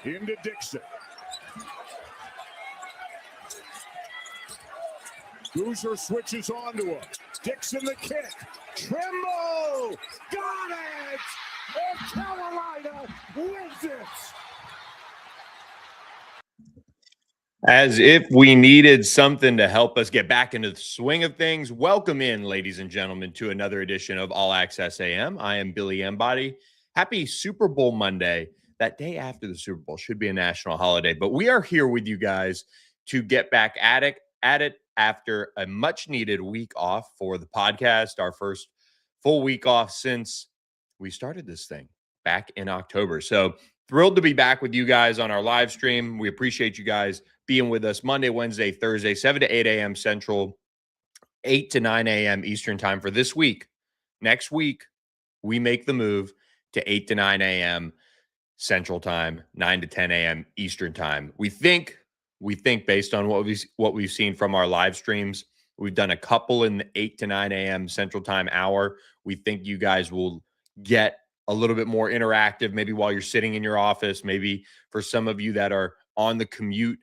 Into Dixon. Boozer switches onto him. Dixon the kick. Trimble! Got it! And Carolina wins it! As if we needed something to help us get back into the swing of things, welcome in, ladies and gentlemen, to another edition of All Access AM. I am Billy Embody. Happy Super Bowl Monday. That day after the Super Bowl should be a national holiday, but we are here with you guys to get back at it after a much-needed week off for the podcast, our first full week off since we started this thing back in October. So thrilled to be back with you guys on our live stream. We appreciate you guys being with us Monday, Wednesday, Thursday, 7 to 8 a.m. Central, 8 to 9 a.m. Eastern time for this week. Next week, we make the move to 8 to 9 a.m. Central time, 9 to 10 a.m. Eastern time. We think based on what we've seen from our live streams, we've done a couple in the 8 to 9 a.m. Central time hour. We think you guys will get a little bit more interactive, maybe while you're sitting in your office, maybe for some of you that are on the commute.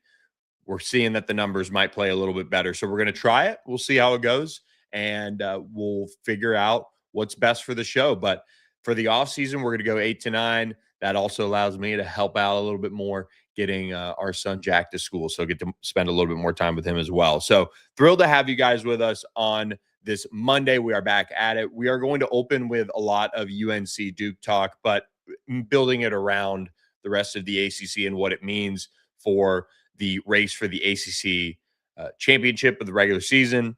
We're seeing that the numbers might play a little bit better. So we're going to try it. We'll see how it goes, and we'll figure out what's best for the show. But for the off season, we're going to go 8 to 9. That also allows me to help out a little bit more getting our son Jack to school. So get to spend a little bit more time with him as well. So thrilled to have you guys with us on this Monday. We are back at it. We are going to open with a lot of UNC Duke talk, but building it around the rest of the ACC and what it means for the race for the ACC championship of the regular season,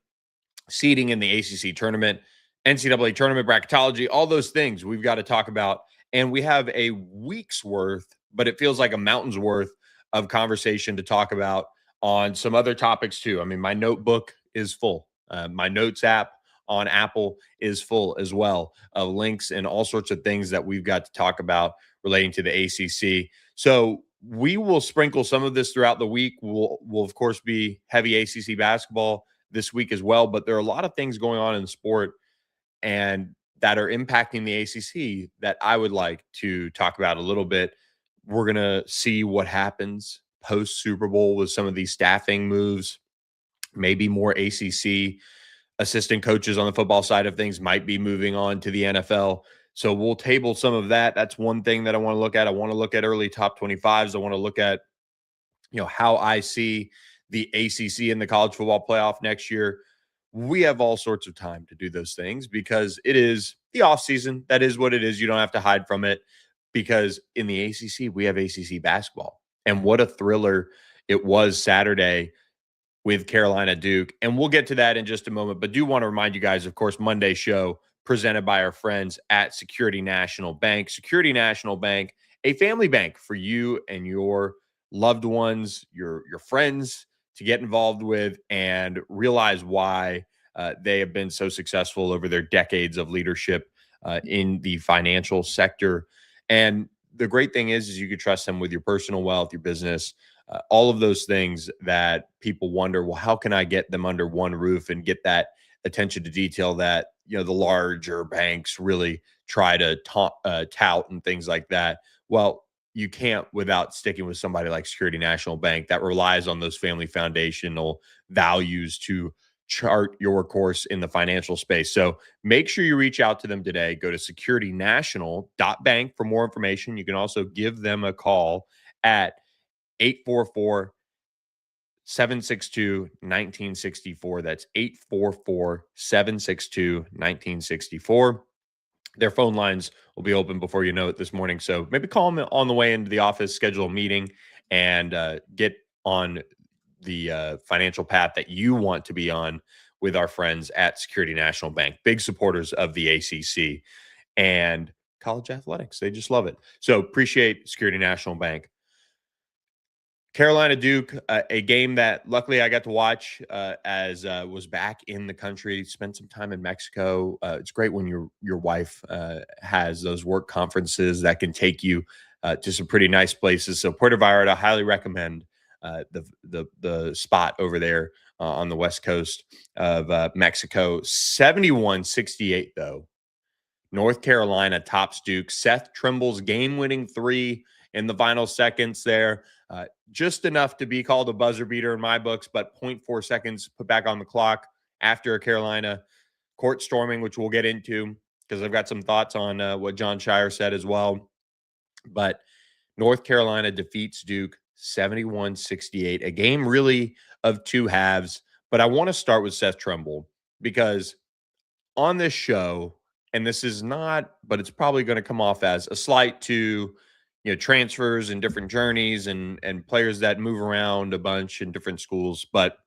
seeding in the ACC tournament, NCAA tournament bracketology, all those things we've got to talk about. And we have a week's worth, but it feels like a mountain's worth of conversation to talk about on some other topics too. I mean, my notebook is full. My notes app on Apple is full as well of links and all sorts of things that we've got to talk about relating to the ACC. So we will sprinkle some of this throughout the week. We'll of course be heavy ACC basketball this week as well, but there are a lot of things going on in the sport and that are impacting the ACC that I would like to talk about a little bit. We're going to see what happens post Super Bowl with some of these staffing moves. Maybe more ACC assistant coaches on the football side of things might be moving on to the NFL. So we'll table some of that. That's one thing that I want to look at. I want to look at early top 25s. I want to look at, how I see the ACC in the college football playoff next year. We have all sorts of time to do those things because it is the off season. That is what it is. You don't have to hide from it because in the ACC, we have ACC basketball. And what a thriller it was Saturday with Carolina Duke. And we'll get to that in just a moment. But do want to remind you guys, of course, Monday's show presented by our friends at Security National Bank. Security National Bank, a family bank for you and your loved ones, your friends to get involved with and realize why they have been so successful over their decades of leadership in the financial sector. And the great thing is you could trust them with your personal wealth, your business, all of those things that people wonder, well, how can I get them under one roof and get that attention to detail that, the larger banks really try to tout and things like that. Well, you can't without sticking with somebody like Security National Bank that relies on those family foundational values to chart your course in the financial space. So make sure you reach out to them today. Go to securitynational.bank for more information. You can also give them a call at 844-762-1964. That's 844-762-1964. Their phone lines will be open before you know it this morning. So maybe call them on the way into the office, schedule a meeting, and get on the financial path that you want to be on with our friends at Security National Bank. Big supporters of the ACC and college athletics. They just love it. So appreciate Security National Bank. Carolina Duke, a game that luckily I got to watch as was back in the country, spent some time in Mexico. It's great when your wife has those work conferences that can take you to some pretty nice places. So Puerto Vallarta, highly recommend the spot over there on the west coast of Mexico. 71-68 though. North Carolina tops Duke. Seth Trimble's game-winning three in the final seconds there. Just enough to be called a buzzer beater in my books, but 0.4 seconds put back on the clock after a Carolina court storming, which we'll get into because I've got some thoughts on what John Shire said as well. But North Carolina defeats Duke 71-68, a game really of two halves. But I want to start with Seth Trimble because on this show, and this is not, but it's probably going to come off as a slight to, transfers and different journeys and players that move around a bunch in different schools. But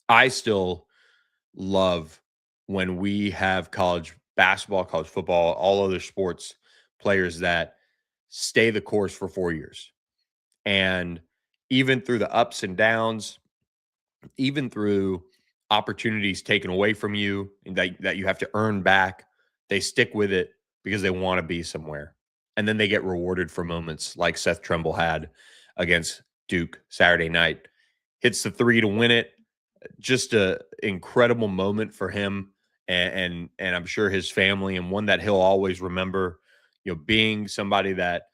I still love when we have college basketball, college football, all other sports players that stay the course for 4 years. And even through the ups and downs, even through opportunities taken away from you and that you have to earn back, they stick with it because they want to be somewhere. And then they get rewarded for moments like Seth Trimble had against Duke Saturday night. Hits the three to win it. Just a incredible moment for him and I'm sure his family, and one that he'll always remember, being somebody that,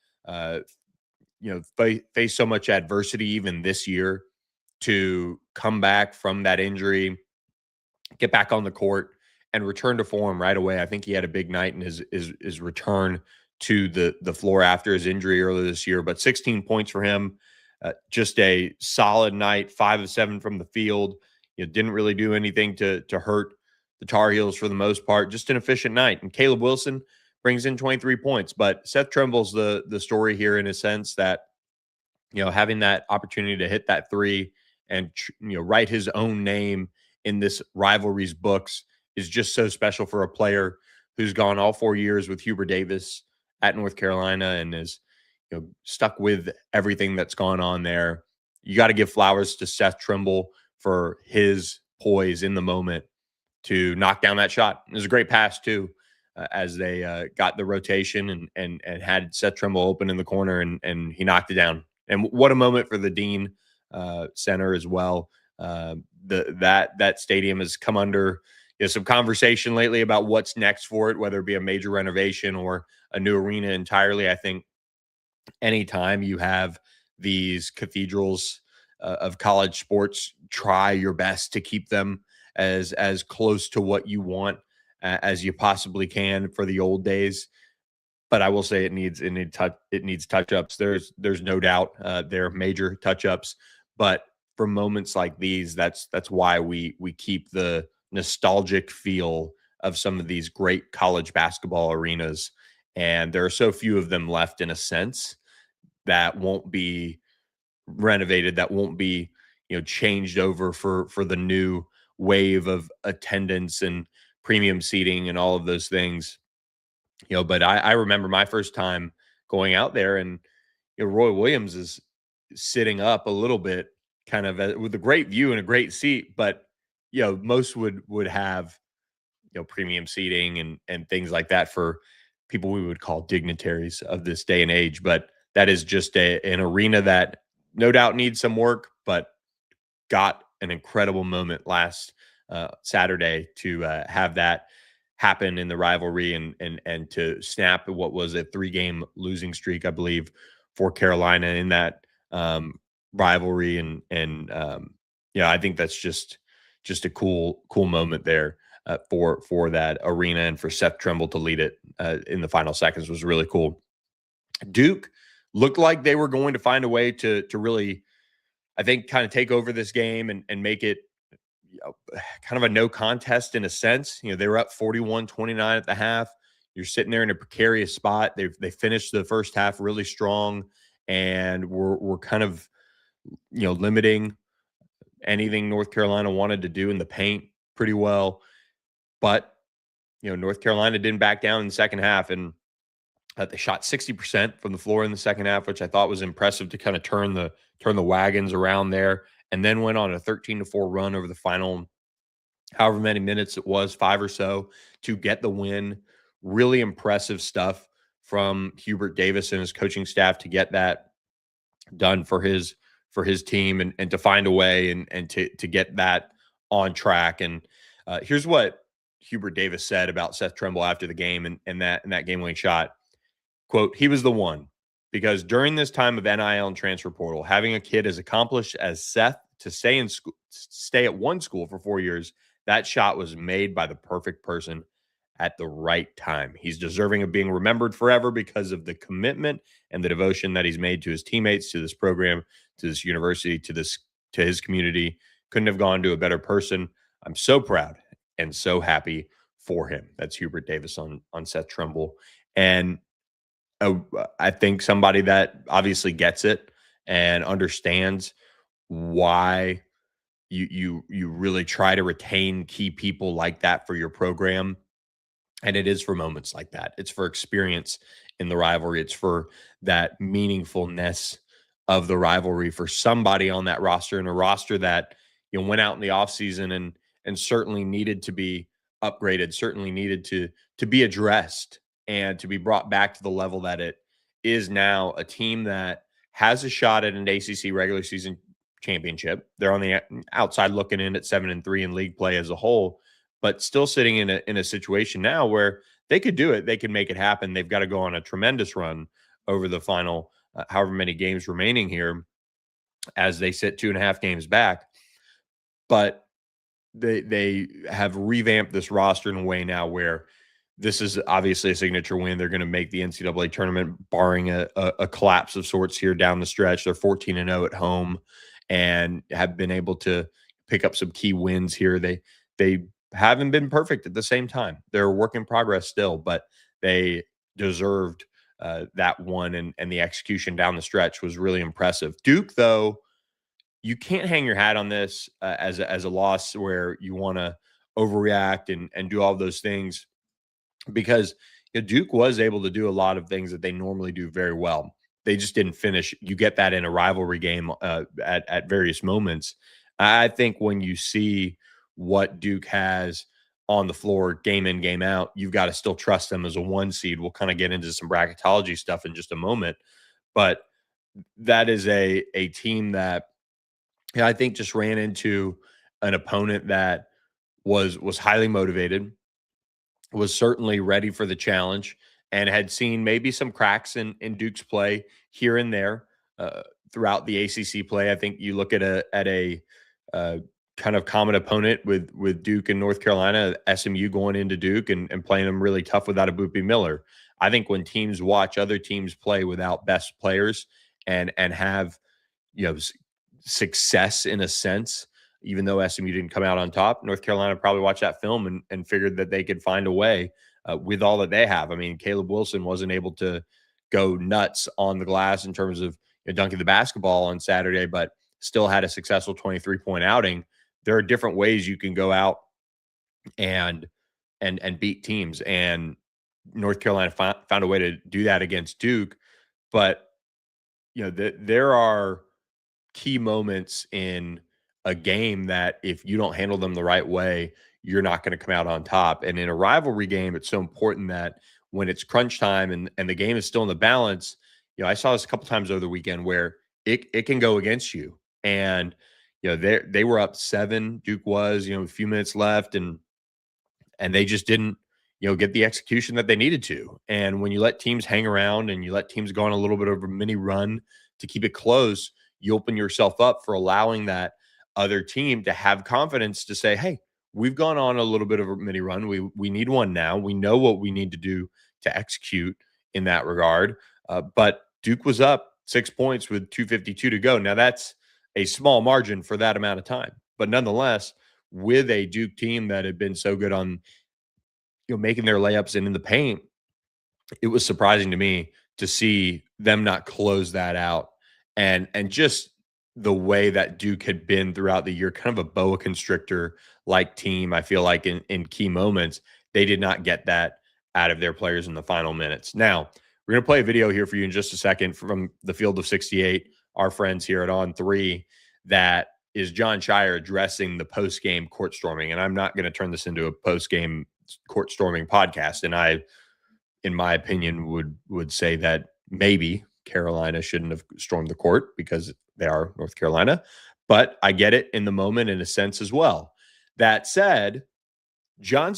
faced so much adversity even this year to come back from that injury, get back on the court and return to form right away. I think he had a big night in his return to the floor after his injury earlier this year, but 16 points for him. Just a solid night, 5 of 7 from the field. Didn't really do anything to hurt the Tar Heels for the most part. Just an efficient night. And Caleb Wilson brings in 23 points. But Seth Trimble's the story here in a sense that, having that opportunity to hit that three and, write his own name in this rivalry's books is just so special for a player who's gone all 4 years with Hubert Davis at North Carolina and is, stuck with everything that's gone on there. You got to give flowers to Seth Trimble for his poise in the moment to knock down that shot. It was a great pass too, as they got the rotation and had Seth Trimble open in the corner and he knocked it down. And what a moment for the Dean Center as well. That stadium has come under some conversation lately about what's next for it, whether it be a major renovation or a new arena entirely. I think anytime you have these cathedrals of college sports, try your best to keep them as close to what you want as you possibly can for the old days. But I will say it needs touch-ups. There's no doubt there are major touch-ups. But for moments like these, that's why we keep the nostalgic feel of some of these great college basketball arenas. And there are so few of them left in a sense that won't be renovated, that won't be, changed over for the new wave of attendance and premium seating and all of those things. But I remember my first time going out there and, Roy Williams is sitting up a little bit kind of with a great view and a great seat, but, most would have, premium seating and things like that for people we would call dignitaries of this day and age. But that is just an arena that no doubt needs some work, but got an incredible moment last Saturday to have that happen in the rivalry and to snap what was a 3-game losing streak, I believe, for Carolina in that rivalry. I think that's just a cool moment there for that arena, and for Seth Trimble to lead it in the final seconds was really cool. Duke looked like they were going to find a way to really, I think, kind of take over this game and make it kind of a no contest in a sense. They were up 41-29 at the half. You're sitting there in a precarious spot. They finished the first half really strong, and we're kind of, limiting anything North Carolina wanted to do in the paint pretty well. But, North Carolina didn't back down in the second half, and they shot 60% from the floor in the second half, which I thought was impressive to kind of turn the wagons around there, and then went on a 13-4 run over the final however many minutes it was, 5 or so, to get the win. Really impressive stuff from Hubert Davis and his coaching staff to get that done for his team and to find a way and to get that on track. And here's what Hubert Davis said about Seth Trimble after the game and that game-winning shot. Quote, he was the one, because during this time of NIL and transfer portal, having a kid as accomplished as Seth to stay at one school for 4 years, that shot was made by the perfect person at the right time. He's deserving of being remembered forever because of the commitment and the devotion that he's made to his teammates, to this program, to this university, to his community. Couldn't have gone to a better person. I'm so proud and so happy for him. That's Hubert Davis on Seth Trimble. And I think somebody that obviously gets it and understands why you really try to retain key people like that for your program. And it is for moments like that. It's for experience in the rivalry. It's for that meaningfulness of the rivalry for somebody on that roster, and a roster that went out in the offseason and certainly needed to be upgraded, certainly needed to be addressed and to be brought back to the level that it is now. A team that has a shot at an ACC regular season championship. They're on the outside looking in at 7-3 in league play as a whole, but still sitting in a situation now where they could do it. They could make it happen. They've got to go on a tremendous run over the final however many games remaining here as they sit 2.5 games back. But they have revamped this roster in a way now where this is obviously a signature win. They're going to make the NCAA tournament, barring a collapse of sorts here down the stretch. They're 14-0 at home and have been able to pick up some key wins here. They haven't been perfect at the same time. They're a work in progress still, but they deserved that one, and the execution down the stretch was really impressive. Duke, though, you can't hang your hat on this as a loss where you want to overreact and do all those things, because Duke was able to do a lot of things that they normally do very well. They just didn't finish. You get that in a rivalry game at various moments. I think when you see what Duke has on the floor game in, game out, you've got to still trust them as a 1 seed. We'll kind of get into some bracketology stuff in just a moment. But that is a team that I think just ran into an opponent that was highly motivated, was certainly ready for the challenge, and had seen maybe some cracks in Duke's play here and there throughout the ACC play. I think you look at a kind of common opponent with Duke and North Carolina, SMU going into Duke and playing them really tough without a Boopy Miller. I think when teams watch other teams play without best players and have success in a sense, even though SMU didn't come out on top, North Carolina probably watched that film and figured that they could find a way with all that they have. I mean, Caleb Wilson wasn't able to go nuts on the glass in terms of dunking the basketball on Saturday, but still had a successful 23-point outing. There are different ways you can go out and beat teams, and North Carolina found a way to do that against Duke. But there are key moments in a game that if you don't handle them the right way, you're not going to come out on top. And in a rivalry game, it's so important that when it's crunch time and the game is still in the balance, I saw this a couple times over the weekend where it can go against you. And they were up 7. Duke was, a few minutes left, and they just didn't, get the execution that they needed to. And when you let teams hang around and you let teams go on a little bit of a mini run to keep it close, you open yourself up for allowing that other team to have confidence to say, hey, we've gone on a little bit of a mini run. We need one now. We know what we need to do to execute in that regard. But Duke was up 6 points with 2:52 to go. Now that's a small margin for that amount of time, but nonetheless, with a Duke team that had been so good on making their layups and in the paint, it was surprising to me to see them not close that out. And just the way that Duke had been throughout the year, kind of a boa constrictor like team, I feel like in key moments, they did not get that out of their players in the final minutes. Now, we're going to play a video here for you in just a second from the Field of 68, our friends here at On 3, that is John Shire addressing the post-game court storming. And I'm not going to turn this into a post-game court storming podcast. And I, in my opinion, would say that maybe Carolina shouldn't have stormed the court because they are North Carolina. But I get it in the moment in a sense as well. That said, John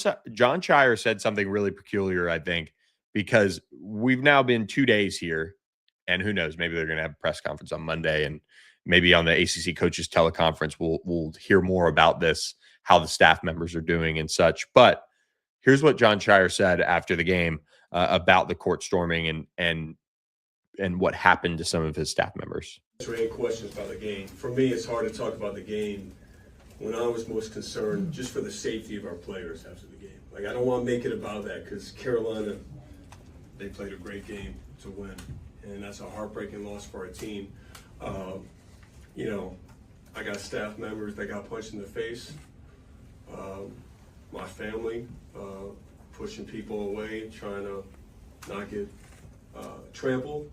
Shire said something really peculiar, I think, because we've now been 2 days here, and who knows, maybe they're going to have a press conference on Monday, and maybe on the ACC coaches teleconference, we'll hear more about this, how the staff members are doing and such. But here's what John Shire said after the game about the court storming and what happened to some of his staff members. Any questions about the game? For me, it's hard to talk about the game when I was most concerned just for the safety of our players after the game. Like, I don't want to make it about that because Carolina, they played a great game to win, and that's a heartbreaking loss for our team. You know, I got staff members that got punched in the face. My family pushing people away, trying to not get trampled,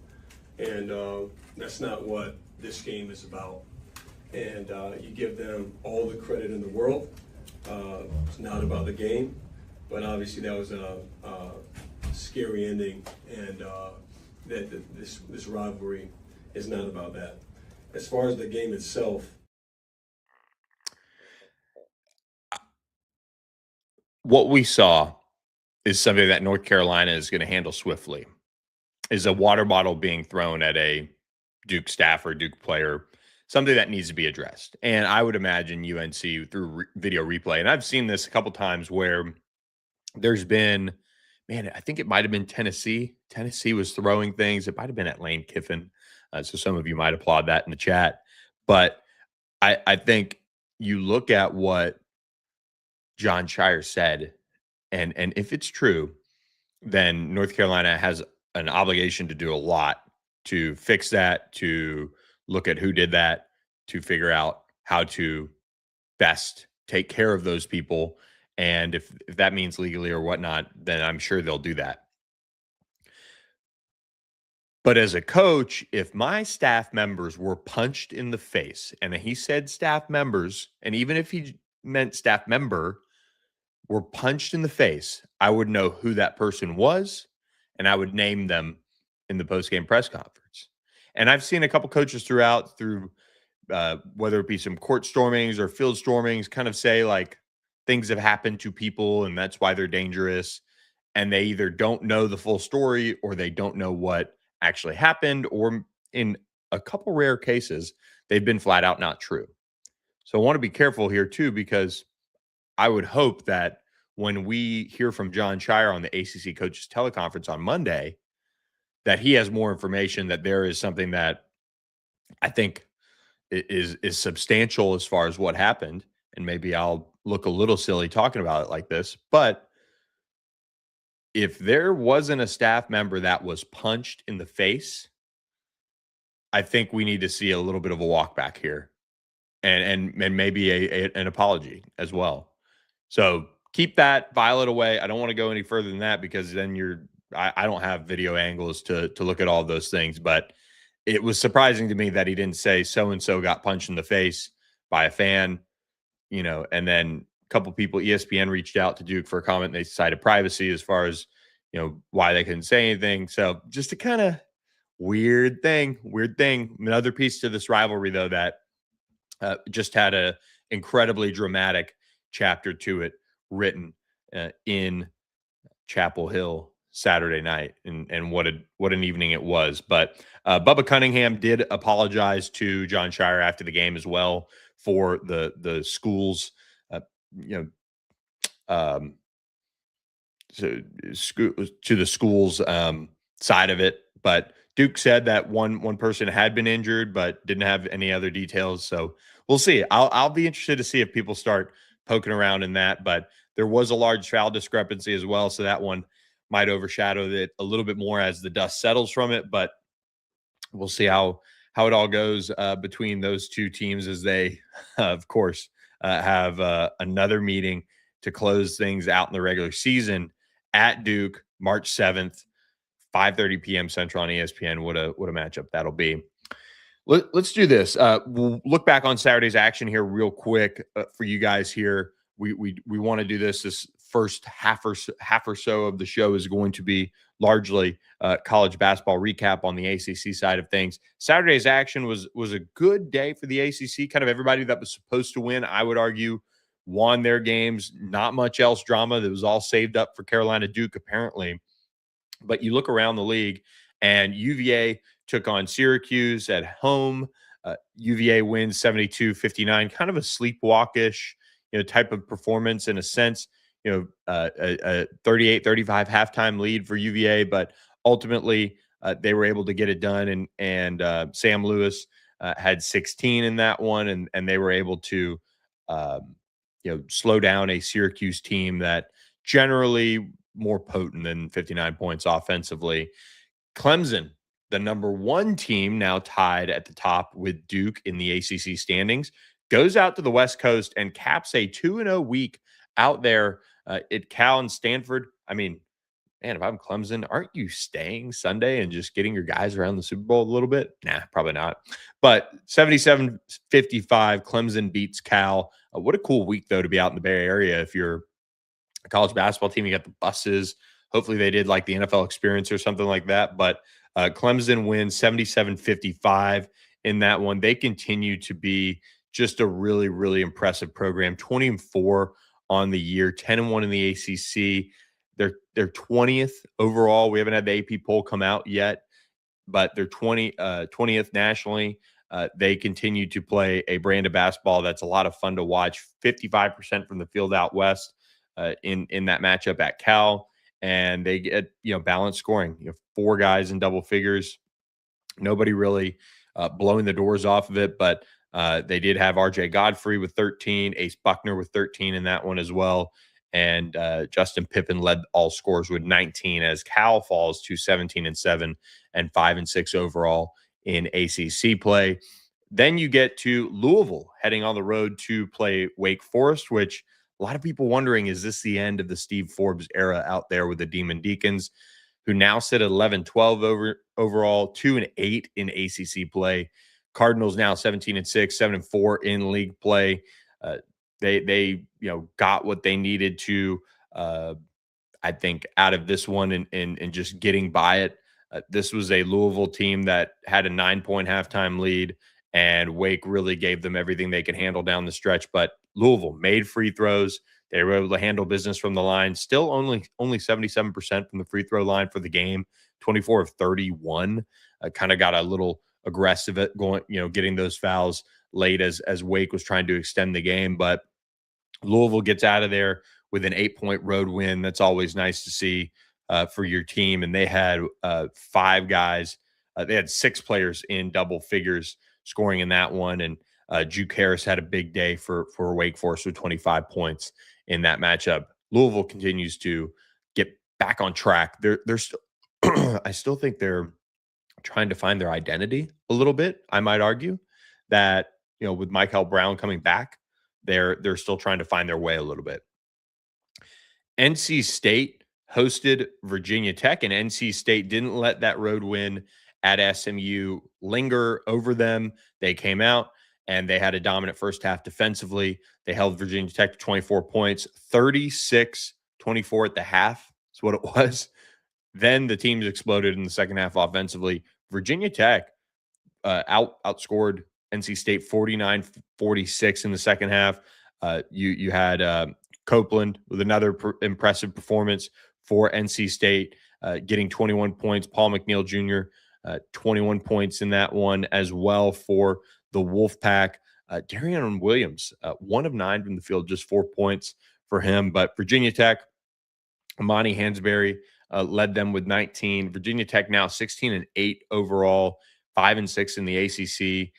and that's not what this game is about. And you give them all the credit in the world. It's not about the game, but obviously that was a scary ending, and this rivalry is not about that. As far as the game itself, what we saw is something that North Carolina is going to handle swiftly. Is a water bottle being thrown at a Duke staff or Duke player, something that needs to be addressed. And I would imagine UNC through video replay, and I've seen this a couple times where there's been, man, I think it might have been Tennessee. Tennessee was throwing things. It might have been at Lane Kiffin. So some of you might applaud that in the chat. But I think you look at what John Shire said, and if it's true, then North Carolina has an obligation to do a lot to fix that, to look at who did that, to figure out how to best take care of those people. And if that means legally or whatnot, then I'm sure they'll do that. But as a coach, if my staff members were punched in the face, and he said staff members, and even if he meant staff member, were punched in the face, I would know who that person was, and I would name them in the post-game press conference. And I've seen a couple coaches through whether it be some court stormings or field stormings, kind of say like things have happened to people and that's why they're dangerous. And they either don't know the full story or they don't know what actually happened, or in a couple rare cases, they've been flat out not true. So I want to be careful here too, because I would hope that when we hear from John Shire on the ACC coaches teleconference on Monday, that he has more information, that there is something that I think is substantial as far as what happened. And maybe I'll look a little silly talking about it like this, but if there wasn't a staff member that was punched in the face, I think we need to see a little bit of a walk back here, and maybe an apology as well. So keep that, file it away. I don't want to go any further than that, because then I don't have video angles to look at all those things. But it was surprising to me that he didn't say so-and-so got punched in the face by a fan, and then a couple people, ESPN reached out to Duke for a comment. They cited privacy as far as, why they couldn't say anything. So just a kind of weird thing. Another piece to this rivalry, though, that just had a incredibly dramatic chapter to it written in Chapel Hill Saturday night, and what an evening it was. But Bubba Cunningham did apologize to John Shire after the game as well for the school's to the school's side of it. But Duke said that one person had been injured but didn't have any other details. So we'll see. I'll be interested to see if people start poking around in that. But there was a large foul discrepancy as well, so that one might overshadow it a little bit more as the dust settles from it. But we'll see how it all goes between those two teams, as they, of course, have another meeting to close things out in the regular season at Duke, March 7th, 5:30 p.m. Central on ESPN. What a matchup that'll be. Let's do this. We'll look back on Saturday's action here real quick for you guys here. We want to do this first half or so of the show is going to be largely college basketball recap on the ACC side of things. Saturday's action was a good day for the ACC. Kind of everybody that was supposed to win, I would argue, won their games. Not much else drama. That was all saved up for Carolina Duke, apparently. But you look around the league, and UVA took on Syracuse at home. UVA wins 72-59, kind of a sleepwalkish, type of performance in a sense. A 38-35 halftime lead for UVA, but ultimately they were able to get it done. And Sam Lewis had 16 in that one, and they were able to, slow down a Syracuse team that generally more potent than 59 points offensively. Clemson, the number 1 team, now tied at the top with Duke in the ACC standings, goes out to the West Coast and caps a 2-0 week out there at Cal and Stanford. I mean, man, if I'm Clemson, aren't you staying Sunday and just getting your guys around the Super Bowl a little bit? Nah, probably not. But 77-55, Clemson beats Cal. What a cool week, though, to be out in the Bay Area. If you're a college basketball team, you got the buses. Hopefully they did like the NFL experience or something like that. But Clemson wins 77-55 in that one. They continue to be just a really, really impressive program. 20-4 on the year, 10-1 in the ACC. They're 20th overall. We haven't had the AP poll come out yet, but they're 20th nationally. They continue to play a brand of basketball that's a lot of fun to watch. 55% from the field out west in that matchup at Cal, and they get balanced scoring. 4 guys in double figures. Nobody really blowing the doors off of it, but they did have R.J. Godfrey with 13, Ace Buckner with 13 in that one as well. And Justin Pippen led all scores with 19 as Cal falls to 17-7 and 5-6 overall in ACC play. Then you get to Louisville heading on the road to play Wake Forest, which a lot of people wondering, is this the end of the Steve Forbes era out there with the Demon Deacons, who now sit at 11-12 overall, 2-8 in ACC play. Cardinals now 17-6, 7-4 in league play. They got what they needed to, I think, out of this one and just getting by it. This was a Louisville team that had a 9-point halftime lead, and Wake really gave them everything they could handle down the stretch. But Louisville made free throws. They were able to handle business from the line. Still only 77% from the free throw line for the game. 24 of 31. Kind of got a little aggressive at going, getting those fouls late as Wake was trying to extend the game. But Louisville gets out of there with an 8-point road win. That's always nice to see for your team. And they had 5 guys. They had 6 players in double figures scoring in that one. And Juke Harris had a big day for Wake Forest with 25 points in that matchup. Louisville continues to get back on track. They're still, I still think they're trying to find their identity a little bit. I might argue that, with Michael Brown coming back, they're still trying to find their way a little bit. NC State hosted Virginia Tech, and NC State didn't let that road win at SMU linger over them. They came out and they had a dominant first half defensively. They held Virginia Tech to 24 points, 36-24 at the half. That's what it was. Then the teams exploded in the second half offensively. Virginia Tech outscored NC State 49-46 in the second half. You had Copeland with another impressive performance for NC State, getting 21 points. Paul McNeil Jr., 21 points in that one as well for the Wolfpack. Darian Williams, 1 of 9 from the field, just 4 points for him. But Virginia Tech, Amani Hansberry led them with 19. Virginia Tech now 16-8 overall, 5-6 in the ACC.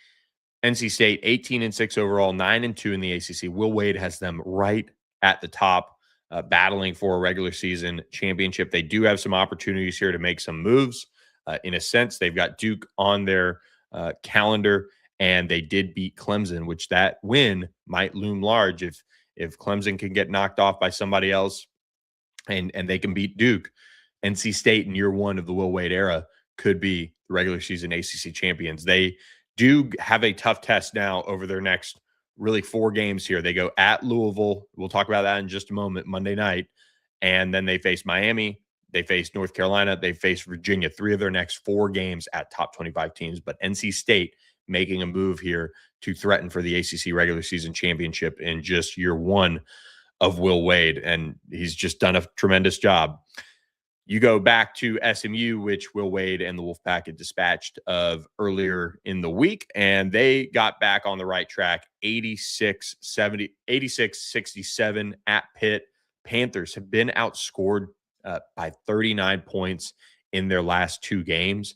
NC State 18-6 overall, 9-2 in the ACC. Will Wade has them right at the top, battling for a regular season championship. They do have some opportunities here to make some moves. In a sense, they've got Duke on their calendar, and they did beat Clemson, which that win might loom large if Clemson can get knocked off by somebody else and they can beat Duke. NC State in year 1 of the Will Wade era could be the regular season ACC champions. They do have a tough test now over their next really 4 games here. They go at Louisville. We'll talk about that in just a moment, Monday night. And then they face Miami. They face North Carolina. They face Virginia. 3 of their next 4 games at top 25 teams. But NC State making a move here to threaten for the ACC regular season championship in just year one of Will Wade. And he's just done a tremendous job. You go back to SMU, which Will Wade and the Wolfpack had dispatched of earlier in the week, and they got back on the right track, 86-67 at Pitt. Panthers have been outscored by 39 points in their last two games.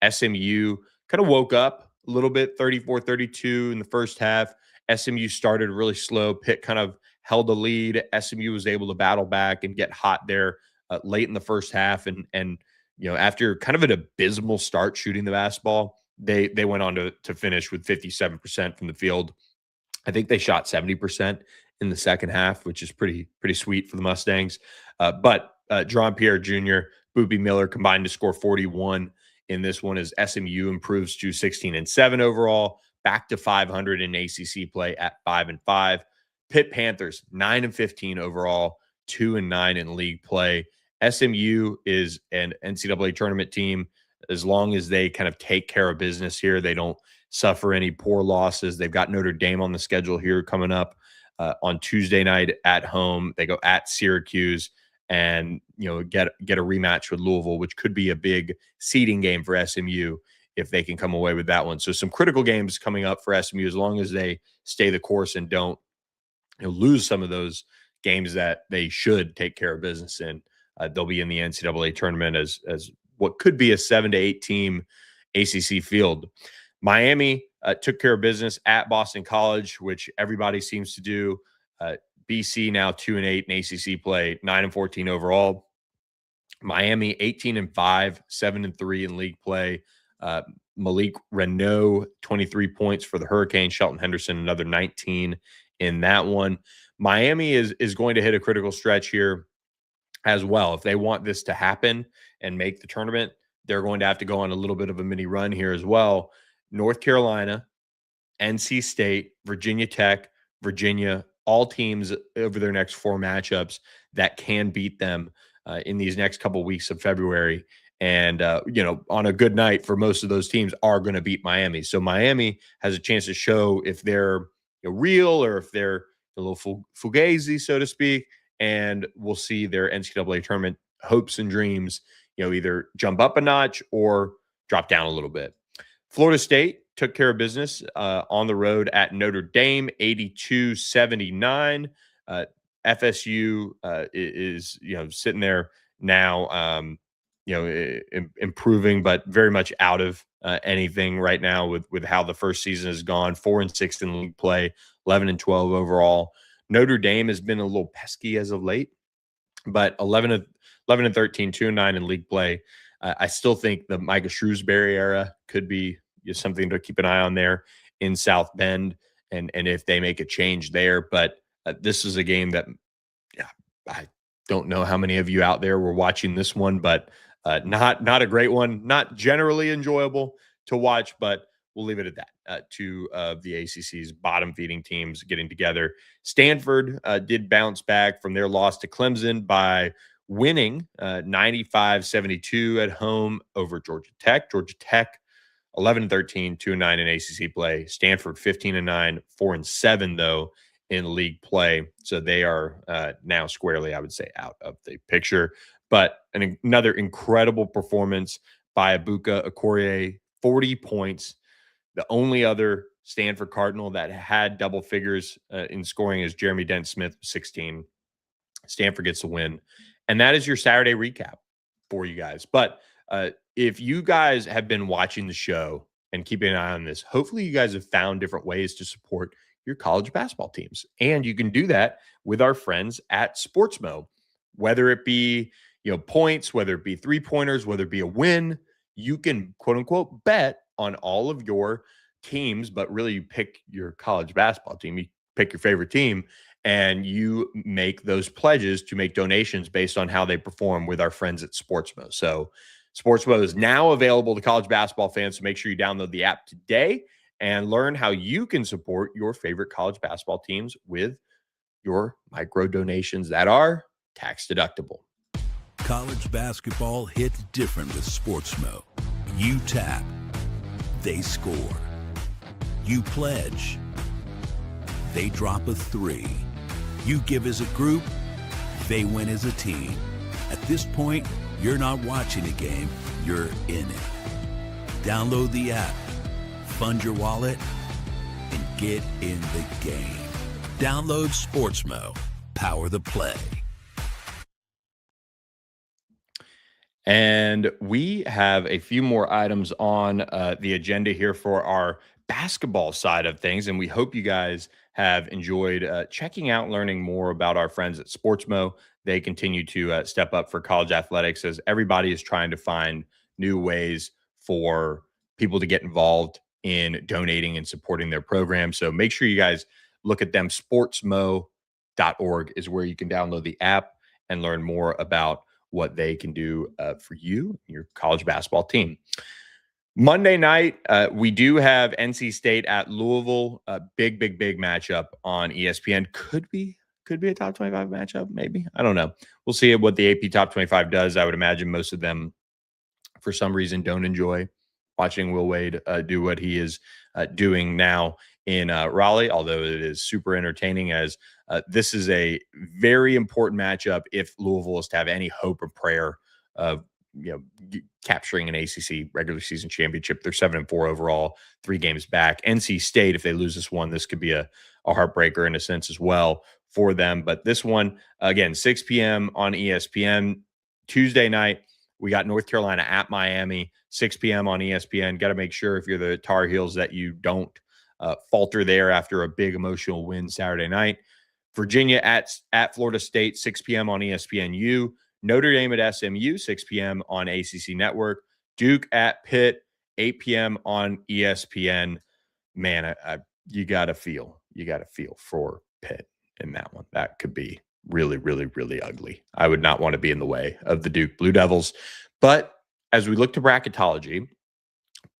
SMU kind of woke up a little bit, 34-32 in the first half. SMU started really slow. Pitt kind of held the lead. SMU was able to battle back and get hot there late in the first half, and after kind of an abysmal start shooting the basketball, they went on to finish with 57% from the field. I think they shot 70% in the second half, which is pretty sweet for the Mustangs. But Dron Pierre Jr., Boopy Miller combined to score 41 in this one as SMU improves to 16-7 overall, back to 500 in ACC play at 5-5. Pitt Panthers 9-15 overall, 2-9 in league play. SMU is an NCAA tournament team. As long as they kind of take care of business here, they don't suffer any poor losses. They've got Notre Dame on the schedule here coming up on Tuesday night at home. They go at Syracuse and get a rematch with Louisville, which could be a big seeding game for SMU if they can come away with that one. So some critical games coming up for SMU as long as they stay the course and don't lose some of those games that they should take care of business in. They'll be in the NCAA tournament as what could be a 7-8 team ACC field. Miami took care of business at Boston College, which everybody seems to do. BC now 2-8 in ACC play, 9-14 overall. Miami 18-5, 7-3 in league play. Malik Renault 23 points for the Hurricanes. Shelton Henderson another 19 in that one. Miami is going to hit a critical stretch here as well. If they want this to happen and make the tournament, they're going to have to go on a little bit of a mini run here as well. North Carolina, NC State, Virginia Tech, Virginia, all teams over their next four matchups that can beat them in these next couple of weeks of February. And, on a good night for most of those teams are going to beat Miami. So Miami has a chance to show if they're real or if they're a little fugazi, so to speak. And we'll see their NCAA tournament hopes and dreams, either jump up a notch or drop down a little bit. Florida State took care of business on the road at Notre Dame, 82-79. FSU is sitting there now, improving, but very much out of anything right now with how the first season has gone. 4-6 in league play, 11-12 overall. Notre Dame has been a little pesky as of late, but 11-13, 2-9 in league play. I still think the Micah Shrewsbury era could be something to keep an eye on there in South Bend, and if they make a change there. But this is a game that, I don't know how many of you out there were watching this one, but not a great one, not generally enjoyable to watch, but we'll leave it at that. Two of the ACC's bottom feeding teams getting together. Stanford did bounce back from their loss to Clemson by winning 95-72 at home over Georgia Tech. Georgia Tech 11-13, 2-9 in ACC play. Stanford 15-9, 4-7 though in league play. So they are now squarely, I would say, out of the picture. But another incredible performance by Abuka Okorie, 40 points. The only other Stanford Cardinal that had double figures in scoring is Jeremy Dent-Smith, 16. Stanford gets the win. And that is your Saturday recap for you guys. But if you guys have been watching the show and keeping an eye on this, hopefully you guys have found different ways to support your college basketball teams. And you can do that with our friends at Sportsmo. Whether it be points, whether it be three-pointers, whether it be a win, you can, quote-unquote, bet on all of your teams, but really you pick your college basketball team. You pick your favorite team, and you make those pledges to make donations based on how they perform with our friends at Sportsmo. So Sportsmo is now available to college basketball fans, so make sure you download the app today and learn how you can support your favorite college basketball teams with your micro donations that are tax deductible. College basketball hits different with Sportsmo. You tap, they score. You pledge. They drop a 3. You give as a group. They win as a team. At this point, you're not watching a game, you're in it. Download the app, fund your wallet, and get in the game. Download Sportsmo. Power the play. And we have a few more items on the agenda here for our basketball side of things. And we hope you guys have enjoyed checking out, learning more about our friends at Sportsmo. They continue to step up for college athletics as everybody is trying to find new ways for people to get involved in donating and supporting their program. So make sure you guys look at them. Sportsmo.org is where you can download the app and learn more about what they can do for you, your college basketball team. Monday night, we do have NC State at Louisville. A big matchup on ESPN. Could be a top 25 matchup, maybe. I don't know. We'll see what the AP top 25 does. I would imagine most of them, for some reason, don't enjoy watching Will Wade do what he is doing now in Raleigh, although it is super entertaining, as this is a very important matchup if Louisville is to have any hope or prayer of capturing an ACC regular season championship. They're 7-4 overall, 3 games back. NC State, if they lose this one, this could be a heartbreaker in a sense as well for them. But this one, again, 6 p.m. on ESPN. Tuesday night, we got North Carolina at Miami, 6 p.m. on ESPN. Got to make sure if you're the Tar Heels that you don't falter there after a big emotional win Saturday night. Virginia at Florida State, 6 p.m. on ESPNU. Notre Dame at SMU, 6 p.m. on ACC Network. Duke at Pitt, 8 p.m. on ESPN. Man, you got to feel for Pitt in that one. That could be really ugly. I would not want to be in the way of the Duke Blue Devils. But as we look to bracketology,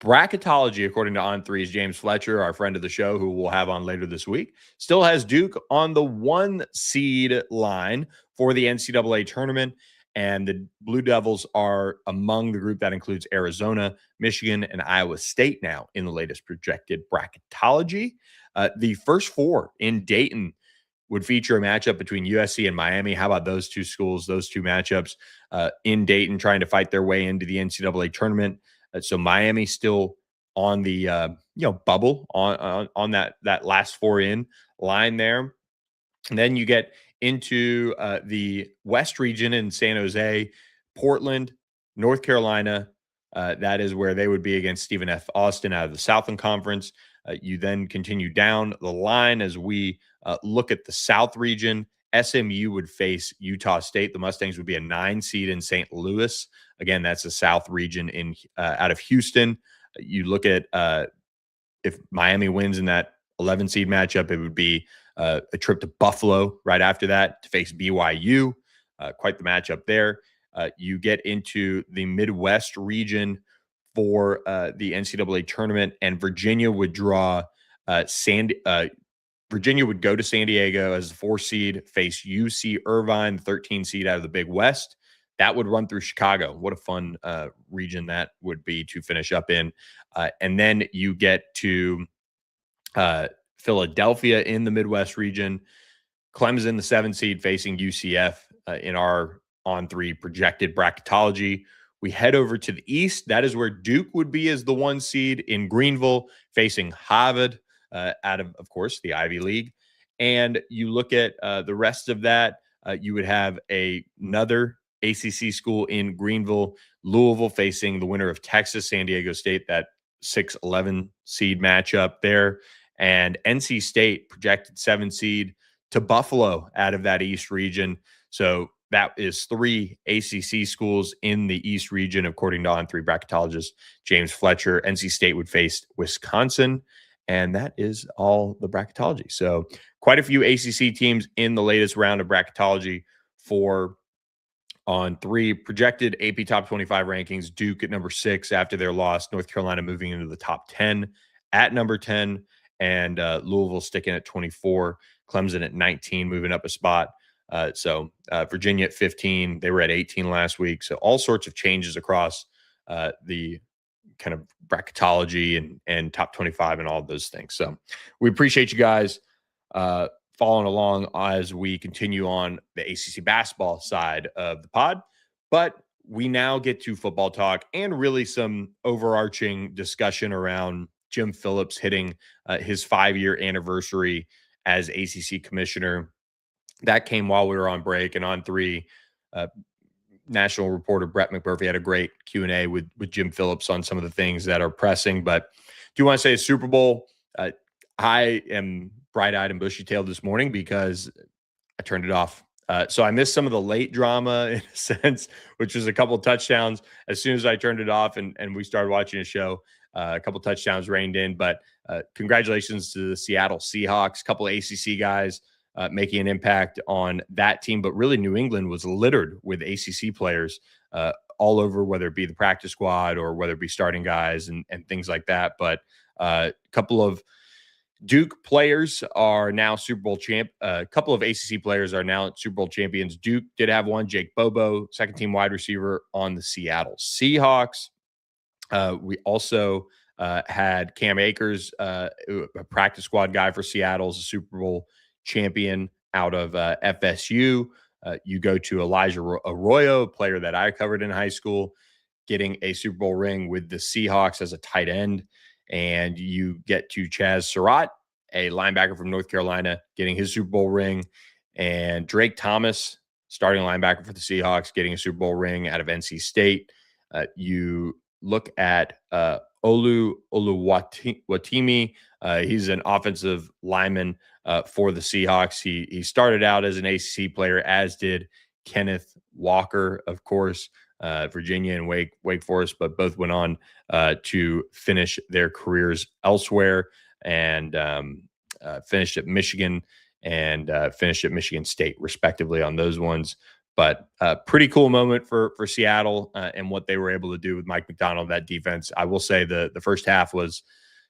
according to On3's James Fletcher, our friend of the show, who we'll have on later this week, still has Duke on the 1 seed line for the NCAA tournament. And the Blue Devils are among the group that includes Arizona, Michigan, and Iowa State now in the latest projected bracketology. The first 4 in Dayton would feature a matchup between USC and Miami. How about those two schools, those two matchups in Dayton trying to fight their way into the NCAA tournament? So Miami still on the bubble on that last 4 in line there. And then you get into the West region in San Jose, Portland, North Carolina. That is where they would be against Stephen F. Austin out of the Southland Conference. You then continue down the line as we look at the South region. SMU would face Utah State. The Mustangs would be a 9 seed in St. Louis. Again, that's the South region in out of Houston. You look at if Miami wins in that 11 seed matchup, it would be a trip to Buffalo right after that to face BYU. Quite the matchup there. You get into the Midwest region for the NCAA tournament, and Virginia would draw Virginia would go to San Diego as the 4 seed, face UC Irvine, the 13 seed out of the Big West. That would run through Chicago. What a fun region that would be to finish up in. And then you get to Philadelphia in the Midwest region. Clemson, the 7 seed, facing UCF in our On3 projected bracketology. We head over to the East. That is where Duke would be as the 1 seed in Greenville, facing Harvard out of course, the Ivy League. And you look at the rest of that, you would have another ACC school in Greenville, Louisville facing the winner of Texas, San Diego State, that 6-11 seed matchup there. And NC State projected 7 seed to Buffalo out of that East region. So that is 3 ACC schools in the East region, according to On3 bracketologist James Fletcher. NC State would face Wisconsin, and that is all the bracketology. So quite a few ACC teams in the latest round of bracketology for On3. Projected AP Top 25 rankings, Duke at number 6 after their loss, North Carolina moving into the top 10 at number 10, and Louisville sticking at 24, Clemson at 19, moving up a spot. So Virginia at 15, they were at 18 last week. So all sorts of changes across the kind of bracketology and top 25 and all of those things. So we appreciate you guys following along as we continue on the ACC basketball side of the pod. But we now get to football talk and really some overarching discussion around Jim Phillips hitting his 5-year anniversary as ACC commissioner. That came while we were on break, and on 3, national reporter Brett McMurphy had a great Q&A with Jim Phillips on some of the things that are pressing. But do you want to say Super Bowl? I am bright-eyed and bushy-tailed this morning because I turned it off. So I missed some of the late drama in a sense, which was a couple of touchdowns. As soon as I turned it off and we started watching a show, a couple of touchdowns rained in. But congratulations to the Seattle Seahawks, a couple of ACC guys making an impact on that team. But really, New England was littered with ACC players all over, whether it be the practice squad or whether it be starting guys and things like that. But a couple of Duke players are now Super Bowl champ. A couple of ACC players are now Super Bowl champions. Duke did have one, Jake Bobo, second-team wide receiver on the Seattle Seahawks. We also had Cam Akers, a practice squad guy for Seattle, is a Super Bowl champion out of FSU. You go to Elijah Arroyo, a player that I covered in high school, getting a Super Bowl ring with the Seahawks as a tight end. And you get to Chaz Surratt, a linebacker from North Carolina, getting his Super Bowl ring. And Drake Thomas, starting linebacker for the Seahawks, getting a Super Bowl ring out of NC State. You look at Olu Oluwatimi. He's an offensive lineman for the Seahawks. He started out as an ACC player, as did Kenneth Walker, of course, Virginia and Wake Forest, but both went on to finish their careers elsewhere and finished at Michigan and finished at Michigan State, respectively, on those ones. But a pretty cool moment for Seattle and what they were able to do with Mike McDonald, that defense. I will say the first half was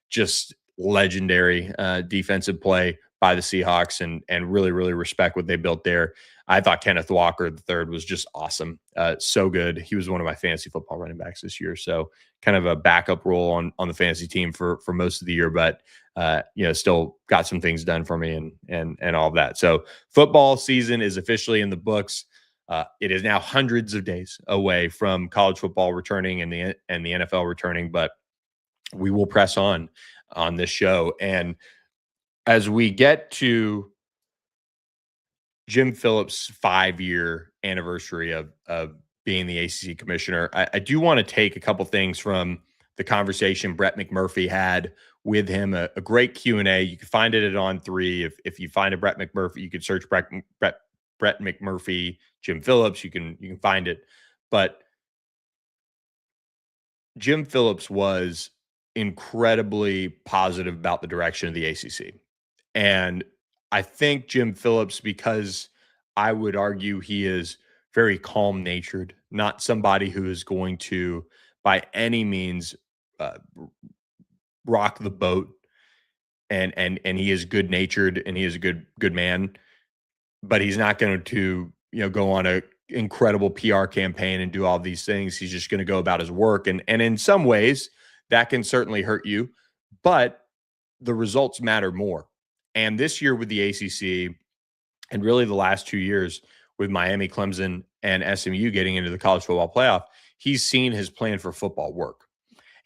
just legendary defensive play by the Seahawks and really, really respect what they built there. I thought Kenneth Walker, the third, was just awesome. So good. He was one of my fantasy football running backs this year. So kind of a backup role on the fantasy team for most of the year, but still got some things done for me and all of that. So football season is officially in the books. It is now hundreds of days away from college football returning and the NFL returning, but we will press on this show. And as we get to Jim Phillips' 5-year anniversary of being the ACC commissioner, I do want to take a couple things from the conversation Brett McMurphy had with him, a great Q&A. You can find it at On3. If you find a Brett McMurphy, you could search Brett McMurphy, Jim Phillips, you can find it. But Jim Phillips was incredibly positive about the direction of the ACC. And I think Jim Phillips, because I would argue he is very calm-natured, not somebody who is going to, by any means, rock the boat. And he is good-natured and he is a good man. But he's not going to, go on a incredible PR campaign and do all these things. He's just going to go about his work. And in some ways, that can certainly hurt you, but the results matter more. And this year with the ACC, and really the last 2 years with Miami, Clemson, and SMU getting into the college football playoff, he's seen his plan for football work.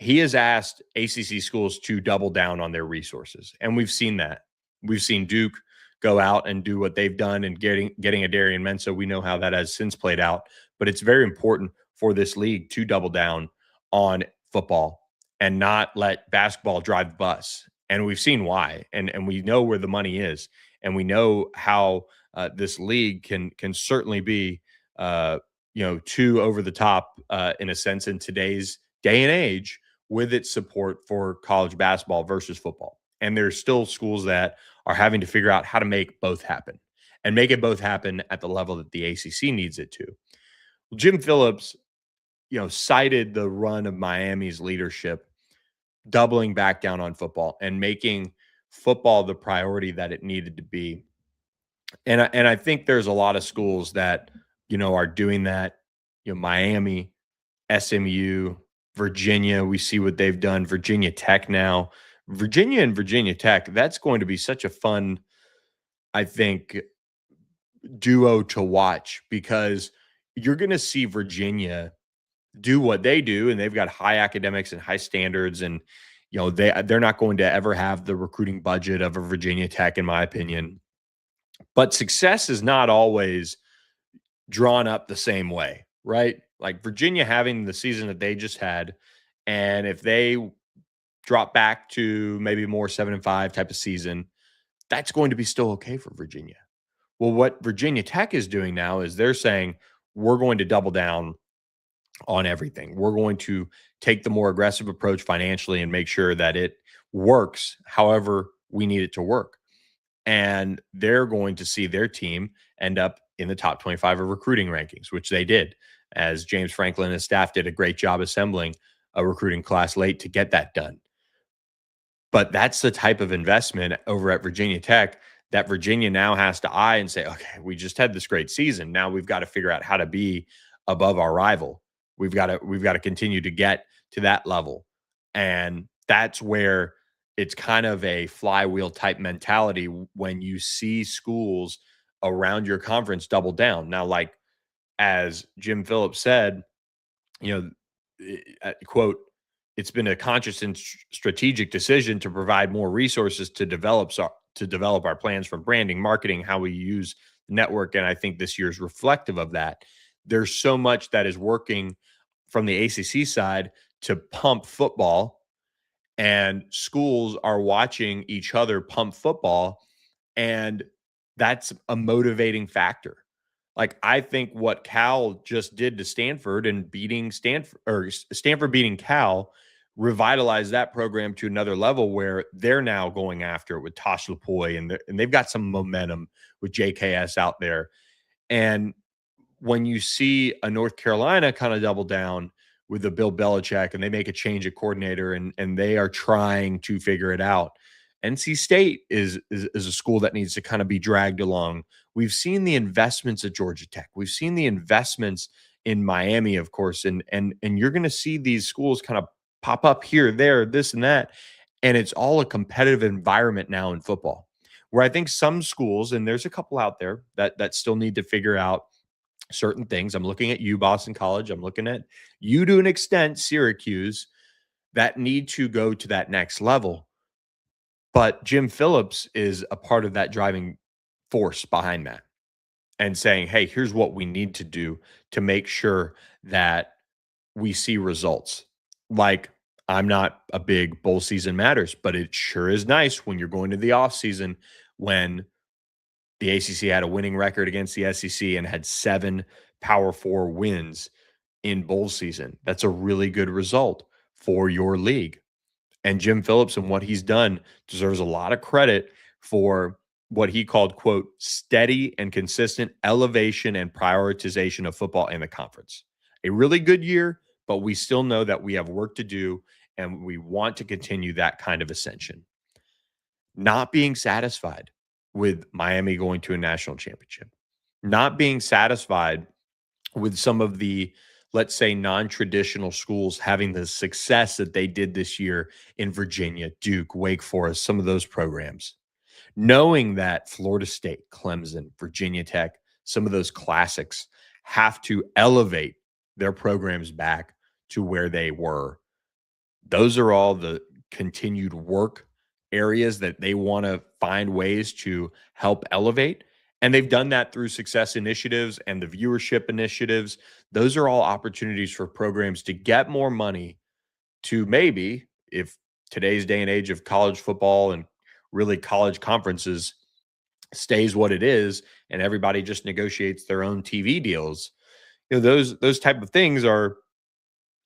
He has asked ACC schools to double down on their resources, and we've seen that. We've seen Duke go out and do what they've done and getting a Darian Mensah. We know how that has since played out, but it's very important for this league to double down on football and not let basketball drive the bus. And we've seen why, and we know where the money is, and we know how this league can certainly be, too over the top in a sense in today's day and age with its support for college basketball versus football. And there's still schools that are having to figure out how to make both happen and make it both happen at the level that the ACC needs it to. Jim Phillips, cited the run of Miami's leadership, doubling back down on football and making football the priority that it needed to be. And I think there's a lot of schools that, are doing that. Miami, SMU, Virginia, we see what they've done. Virginia Tech now. Virginia and Virginia Tech, that's going to be such a fun, I think, duo to watch, because you're going to see Virginia do what they do, and they've got high academics and high standards, and they're not going to ever have the recruiting budget of a Virginia Tech, in my opinion. But success is not always drawn up the same way, right? Like Virginia having the season that they just had, and if they drop back to maybe more 7-5 type of season, that's going to be still okay for Virginia. Well, what Virginia Tech is doing now is they're saying, we're going to double down on everything. We're going to take the more aggressive approach financially and make sure that it works however we need it to work. And they're going to see their team end up in the top 25 of recruiting rankings, which they did, as James Franklin and his staff did a great job assembling a recruiting class late to get that done. But that's the type of investment over at Virginia Tech that Virginia now has to eye and say, okay, we just had this great season. Now we've got to figure out how to be above our rival. We've got to continue to get to that level. And that's where it's kind of a flywheel type mentality when you see schools around your conference double down. Now, like as Jim Phillips said, quote, it's been a conscious and strategic decision to provide more resources to develop our plans for branding, marketing, how we use the network. And I think this year is reflective of that. There's so much that is working from the ACC side to pump football, and schools are watching each other pump football. And that's a motivating factor. Like, I think what Cal just did to Stanford and beating Stanford beating Cal revitalized that program to another level where they're now going after it with Tosh Lapoy, and they've got some momentum with JKS out there. And when you see a North Carolina kind of double down with the Bill Belichick and they make a change at coordinator and they are trying to figure it out, NC State is a school that needs to kind of be dragged along. We've seen the investments at Georgia Tech. We've seen the investments in Miami, of course, and you're going to see these schools kind of pop up here, there, this and that. And it's all a competitive environment now in football, where I think some schools, and there's a couple out there that still need to figure out certain things. I'm looking at you, Boston College. I'm looking at you to an extent, Syracuse, that need to go to that next level. But Jim Phillips is a part of that driving force behind that and saying, hey, here's what we need to do to make sure that we see results. Like, I'm not a big bowl season matters, but it sure is nice when you're going to the off season when the ACC had a winning record against the SEC and had 7 Power 4 wins in bowl season. That's a really good result for your league. And Jim Phillips and what he's done deserves a lot of credit for what he called, quote, steady and consistent elevation and prioritization of football in the conference. A really good year, but we still know that we have work to do, and we want to continue that kind of ascension. Not being satisfied with Miami going to a national championship, not being satisfied with some of the, let's say, non-traditional schools having the success that they did this year in Virginia, Duke, Wake Forest, some of those programs. Knowing that Florida State, Clemson, Virginia Tech, some of those classics have to elevate their programs back to where they were. Those are all the continued work areas that they want to find ways to help elevate. And they've done that through success initiatives and the viewership initiatives. Those are all opportunities for programs to get more money to maybe, if today's day and age of college football and really college conferences stays what it is and everybody just negotiates their own TV deals, those type of things are,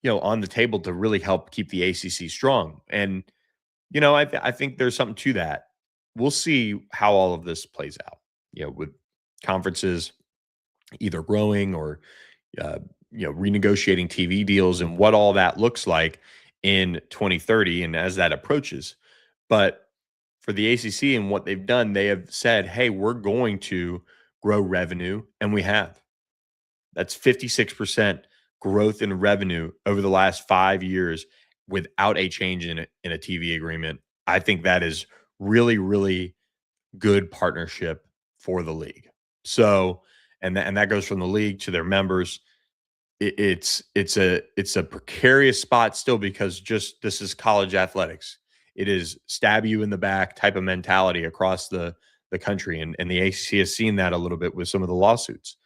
on the table to really help keep the ACC strong. And, I think there's something to that. We'll see how all of this plays out, with conferences either growing or, renegotiating TV deals and what all that looks like in 2030 and as that approaches. But for the ACC and what they've done, they have said, hey, we're going to grow revenue, and we have. That's 56% growth in revenue over the last 5 years without a change in a TV agreement. I think that is really, really good partnership for the league. So, and that goes from the league to their members. It's a precarious spot still, because just this is college athletics. It is stab you in the back type of mentality across the country, and the ACC has seen that a little bit with some of the lawsuits.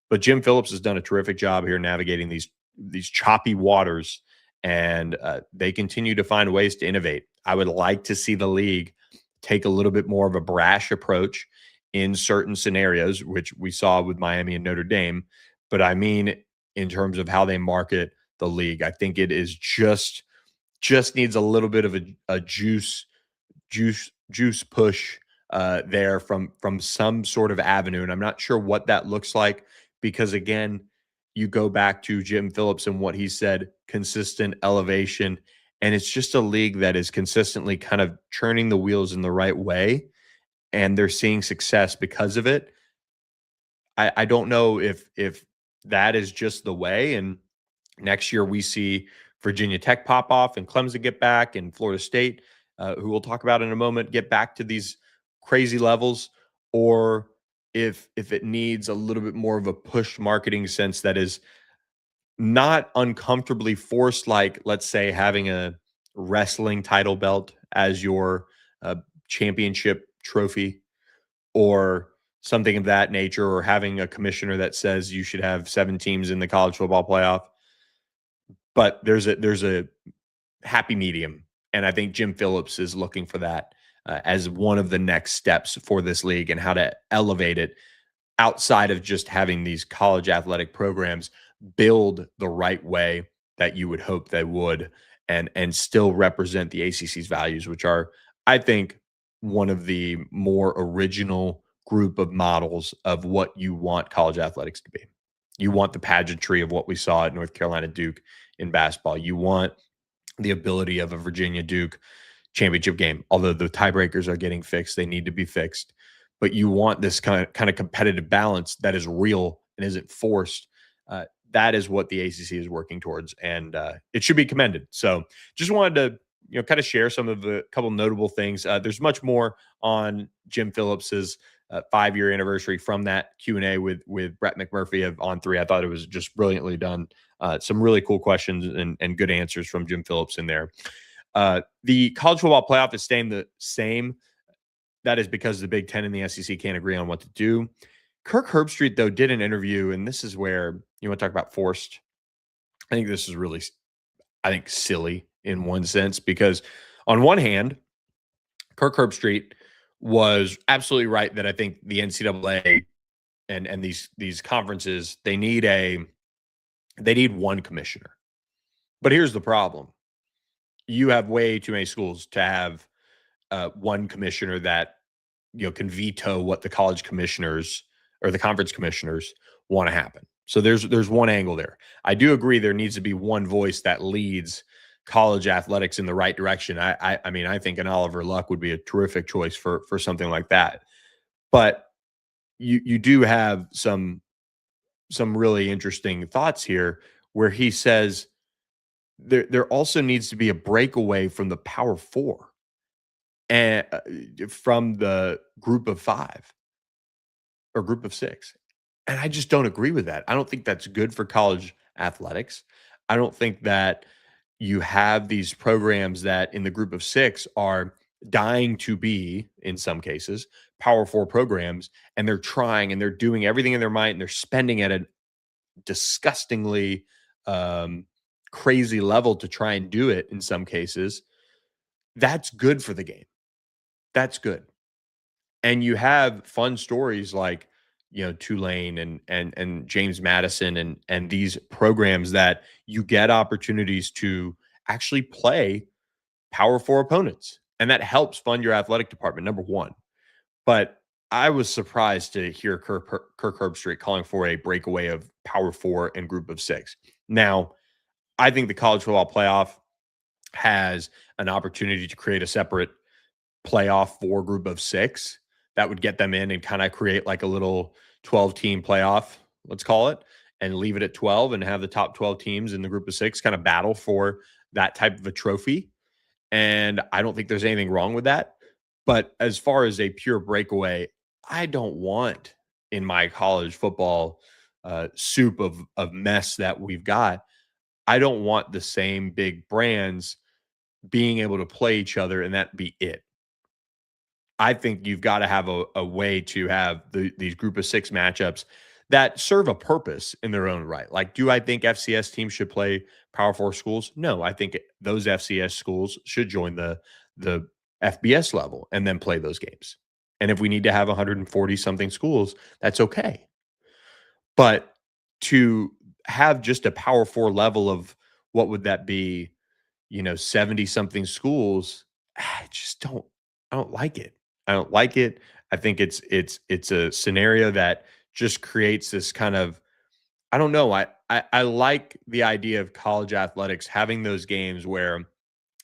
But Jim Phillips has done a terrific job here navigating these choppy waters, and they continue to find ways to innovate. I would like to see the league take a little bit more of a brash approach in certain scenarios, which we saw with Miami and Notre Dame. But I mean, in terms of how they market the league, I think it is just needs a little bit of a juice push there from some sort of avenue. And I'm not sure what that looks like, because again, you go back to Jim Phillips and what he said, consistent elevation. And it's just a league that is consistently kind of churning the wheels in the right way, and they're seeing success because of it. I don't know if that is just the way. And next year we see Virginia Tech pop off and Clemson get back, and Florida State, who we'll talk about in a moment, get back to these crazy levels, or if it needs a little bit more of a push marketing sense that is not uncomfortably forced, like, let's say, having a wrestling title belt as your championship trophy, or something of that nature, or having a commissioner that says you should have 7 teams in the college football playoff. But there's a happy medium, and I think Jim Phillips is looking for that as one of the next steps for this league, and how to elevate it outside of just having these college athletic programs build the right way that you would hope they would, and still represent the ACC's values, which are, I think, one of the more original group of models of what you want college athletics to be. You want the pageantry of what we saw at North Carolina Duke in basketball. You want the ability of a Virginia Duke championship game. Although the tiebreakers are getting fixed, they need to be fixed. But you want this kind of competitive balance that is real and isn't forced. That is what the ACC is working towards, and it should be commended. So just wanted to kind of share some of the couple notable things. There's much more on Jim Phillips's 5-year anniversary from that Q&A with Brett McMurphy of On3. I thought it was just brilliantly done. Some really cool questions and good answers from Jim Phillips in there. The college football playoff is staying the same. That is because the Big Ten and the SEC can't agree on what to do. Kirk Herbstreit, though, did an interview, and this is where you want to talk about forced. I think this is really, silly in one sense, because on one hand, Kirk Herbstreit was absolutely right that I think the NCAA and these conferences, they need one commissioner. But here's the problem. You have way too many schools to have one commissioner that can veto what the college commissioners or the conference commissioners want to happen. So there's one angle there. I do agree there needs to be one voice that leads college athletics in the right direction. I mean, I think an Oliver Luck would be a terrific choice for something like that. But you do have some really interesting thoughts here, where he says there also needs to be a breakaway from the Power Four and from the Group of 5 or Group of 6. And I just don't agree with that. I don't think that's good for college athletics. I don't think that you have these programs that in the Group of 6 are dying to be, in some cases, Power 4 programs, and they're trying and they're doing everything in their might, and they're spending at a disgustingly crazy level to try and do it in some cases. That's good for the game. That's good. And you have fun stories like, Tulane and James Madison and these programs that you get opportunities to actually play Power 4 opponents. And that helps fund your athletic department, number one. But I was surprised to hear Kirk Herbstreit calling for a breakaway of Power 4 and Group of 6. Now, I think the college football playoff has an opportunity to create a separate playoff for Group of 6 that would get them in and kind of create like a little 12-team playoff, let's call it. and leave it at 12 and have the top 12 teams in the group of 6 kind of battle for that type of a trophy. And I don't think there's anything wrong with that. But as far as a pure breakaway, I don't want in my college football soup of mess that we've got. I don't want the same big brands being able to play each other and that be it. I think you've got to have a way to have these group of 6 matchups that serve a purpose in their own right. Like, do I think FCS teams should play Power 4 schools? No, I think those FCS schools should join the FBS level and then play those games. And if we need to have 140 something schools, that's okay. But to have just a Power 4 level of what would that be, 70 something schools, I don't like it. I don't like it. I think it's a scenario that just creates this kind of, I don't know. I like the idea of college athletics having those games where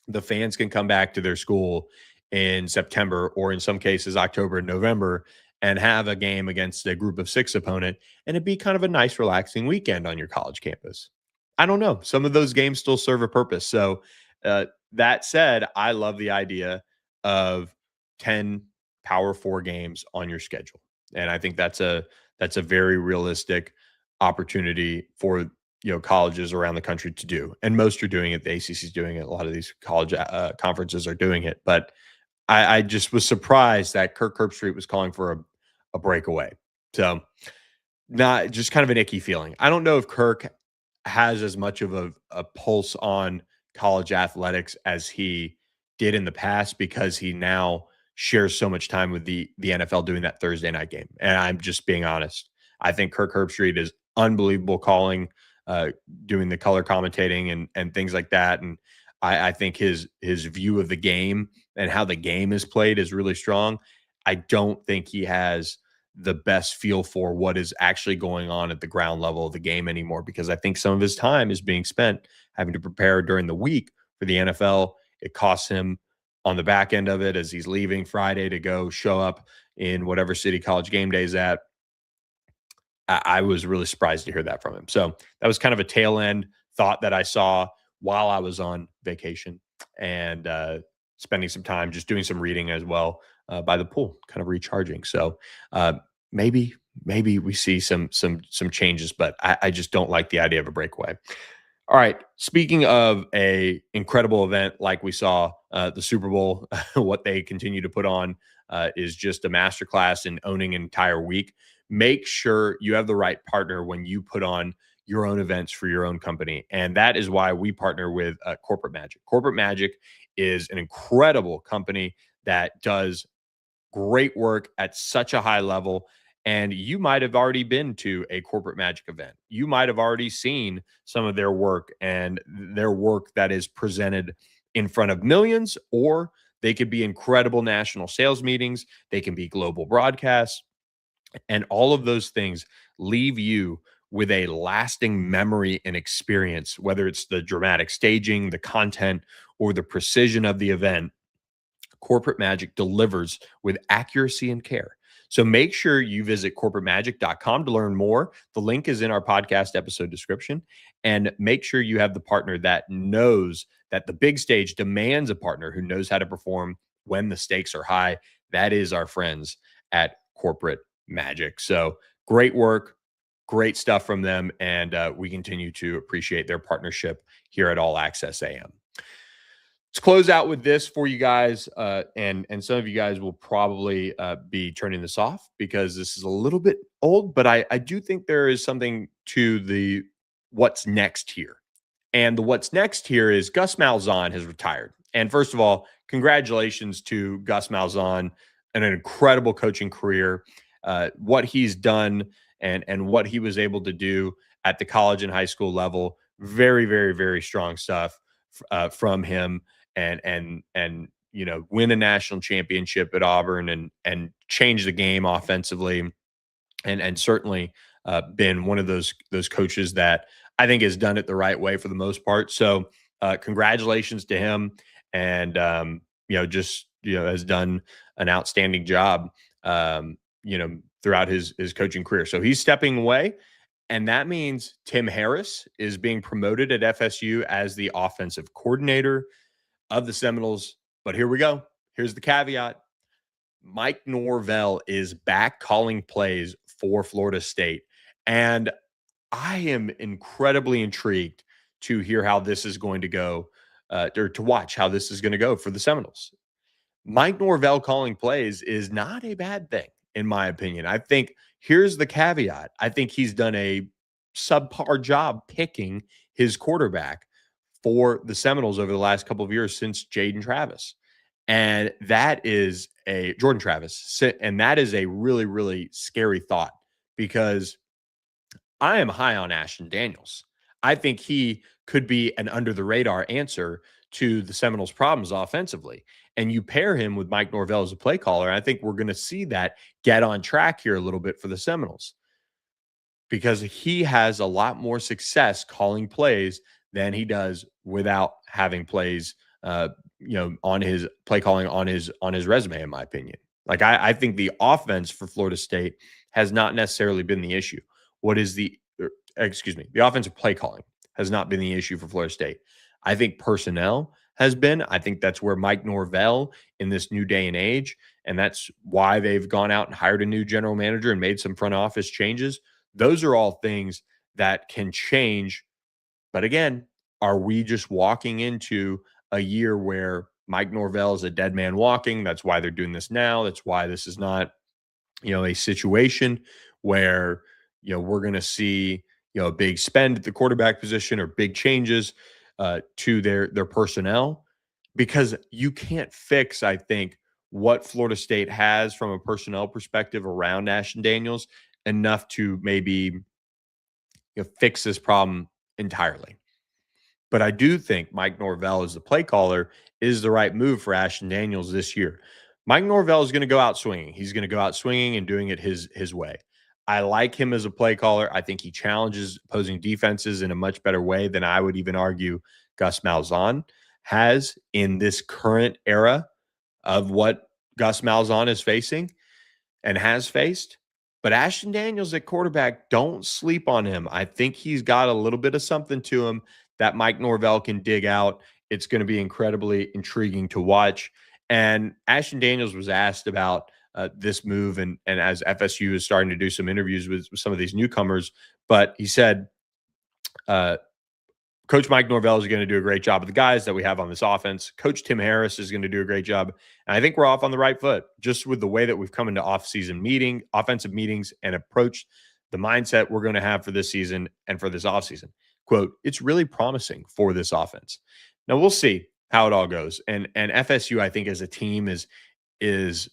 the fans can come back to their school in September, or in some cases October and November, and have a game against a group of 6 opponent, and it'd be kind of a nice relaxing weekend on your college campus. I don't know. Some of those games still serve a purpose. So that said, I love the idea of 10 Power 4 games on your schedule. And I think that's a very realistic opportunity for colleges around the country to do. And most are doing it. The ACC is doing it. A lot of these college conferences are doing it. But I just was surprised that Kirk Herbstreit was calling for a breakaway. So not just kind of an icky feeling. I don't know if Kirk has as much of a pulse on college athletics as he did in the past, because he now shares so much time with the NFL doing that Thursday night game. And I'm just being honest. I think Kirk Herbstreit is unbelievable calling, doing the color commentating and things like that. And I think his view of the game and how the game is played is really strong. I don't think he has the best feel for what is actually going on at the ground level of the game anymore, because I think some of his time is being spent having to prepare during the week for the NFL. It costs him on the back end of it as he's leaving Friday to go show up in whatever city College Game Day is at. I was really surprised to hear that from him. So that was kind of a tail end thought that I saw while I was on vacation, and spending some time just doing some reading as well by the pool, kind of recharging. So maybe we see some changes, but I just don't like the idea of a breakaway. All right. Speaking of a incredible event like we saw, the Super Bowl, what they continue to put on is just a masterclass in owning an entire week. Make sure you have the right partner when you put on your own events for your own company. And that is why we partner with Corporate Magic. Corporate Magic is an incredible company that does great work at such a high level. And you might have already been to a Corporate Magic event. You might have already seen some of their work, and their work that is presented in front of millions, or they could be incredible national sales meetings. They can be global broadcasts, and all of those things leave you with a lasting memory and experience, whether it's the dramatic staging, the content, or the precision of the event. Corporate Magic delivers with accuracy and care. So make sure you visit corporatemagic.com to learn more. The link is in our podcast episode description. And make sure you have the partner that knows that the big stage demands a partner who knows how to perform when the stakes are high. That is our friends at Corporate Magic. So great work, great stuff from them. And we continue to appreciate their partnership here at All Access AM. Let's close out with this for you guys, and some of you guys will probably be turning this off because this is a little bit old, but I do think there is something to the what's next here. And the what's next here is Gus Malzahn has retired. And first of all, congratulations to Gus Malzahn, an incredible coaching career. What he's done and what he was able to do at the college and high school level, very, very, very strong stuff from him. And win a national championship at Auburn and change the game offensively, and certainly been one of those coaches that I think has done it the right way for the most part. So congratulations to him, and has done an outstanding job throughout his coaching career. So he's stepping away, And that means Tim Harris is being promoted at FSU as the offensive coordinator of the Seminoles. But here we go. Here's the caveat. Mike Norvell is back calling plays for Florida State. And I am incredibly intrigued to hear how this is going to go, or to watch how this is going to go for the Seminoles. Mike Norvell calling plays is not a bad thing, in my opinion. I think here's the caveat. I think he's done a subpar job picking his quarterback for the Seminoles over the last couple of years since Jordan Travis. And that is a really, really scary thought, because I am high on Ashton Daniels. I think he could be an under the radar answer to the Seminoles' problems offensively. And you pair him with Mike Norvell as a play caller, I think we're going to see that get on track here a little bit for the Seminoles, because he has a lot more success calling plays than he does without having plays, on his play calling on his resume, in my opinion. Like I think the offense for Florida State has not necessarily been the issue. The offensive play calling has not been the issue for Florida State. I think personnel has been. I think that's where Mike Norvell in this new day and age, and that's why they've gone out and hired a new general manager and made some front office changes. Those are all things that can change. But again, are we just walking into a year where Mike Norvell is a dead man walking? That's why they're doing this now. That's why this is not, a situation where, we're going to see, a big spend at the quarterback position or big changes to their personnel, because you can't fix, I think, what Florida State has from a personnel perspective around Ashton Daniels enough to maybe fix this problem entirely. But I do think Mike Norvell as the play caller is the right move for Ashton Daniels this year. Mike Norvell is going to go out swinging. He's going to go out swinging and doing it his way. I like him as a play caller. I think he challenges opposing defenses in a much better way than I would even argue Gus Malzahn has in this current era of what Gus Malzahn is facing and has faced. But Ashton Daniels at quarterback, don't sleep on him. I think he's got a little bit of something to him that Mike Norvell can dig out. It's going to be incredibly intriguing to watch. And Ashton Daniels was asked about this move, and as FSU is starting to do some interviews with some of these newcomers, but he said, Coach Mike Norvell is going to do a great job with the guys that we have on this offense. Coach Tim Harris is going to do a great job. And I think we're off on the right foot just with the way that we've come into offseason offensive meetings and approached the mindset we're going to have for this season and for this offseason. Quote, it's really promising for this offense. Now we'll see how it all goes. And FSU, I think, as a team is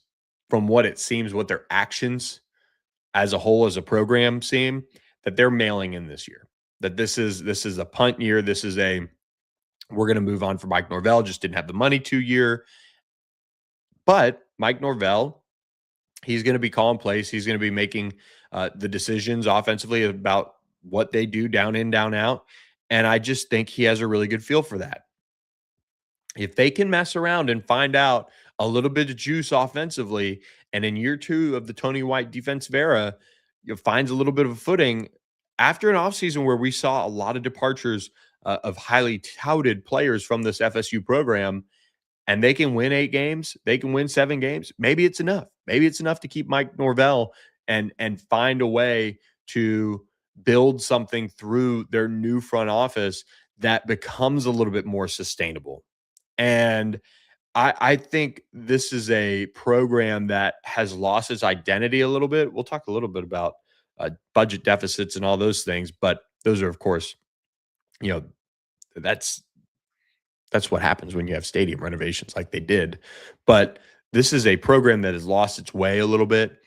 from what it seems, what their actions as a whole, as a program seem, that they're mailing in this year. That this is a punt year. This is we're going to move on for Mike Norvell. Just didn't have the money 2 year. But Mike Norvell, he's going to be calling plays. He's going to be making the decisions offensively about what they do down in, down out. And I just think he has a really good feel for that. If they can mess around and find out a little bit of juice offensively, and in year 2 of the Tony White defensive era, finds a little bit of a footing after an offseason where we saw a lot of departures of highly touted players from this FSU program, and they can win 8 games, they can win 7 games, maybe it's enough. Maybe it's enough to keep Mike Norvell and find a way to build something through their new front office that becomes a little bit more sustainable. And I think this is a program that has lost its identity a little bit. We'll talk a little bit about budget deficits and all those things, but those are, of course, that's what happens when you have stadium renovations like they did. But this is a program that has lost its way a little bit.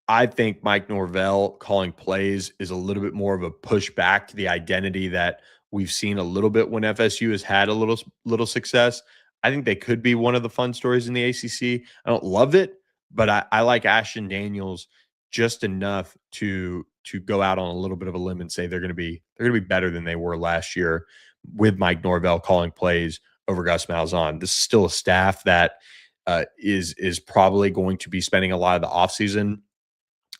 I think Mike Norvell calling plays is a little bit more of a pushback to the identity that we've seen a little bit when FSU has had a little success. I think they could be one of the fun stories in the ACC. I don't love it, but I like Ashton Daniels just enough to go out on a little bit of a limb and say they're going to be better than they were last year with Mike Norvell calling plays over Gus Malzahn. This is still a staff that is probably going to be spending a lot of the offseason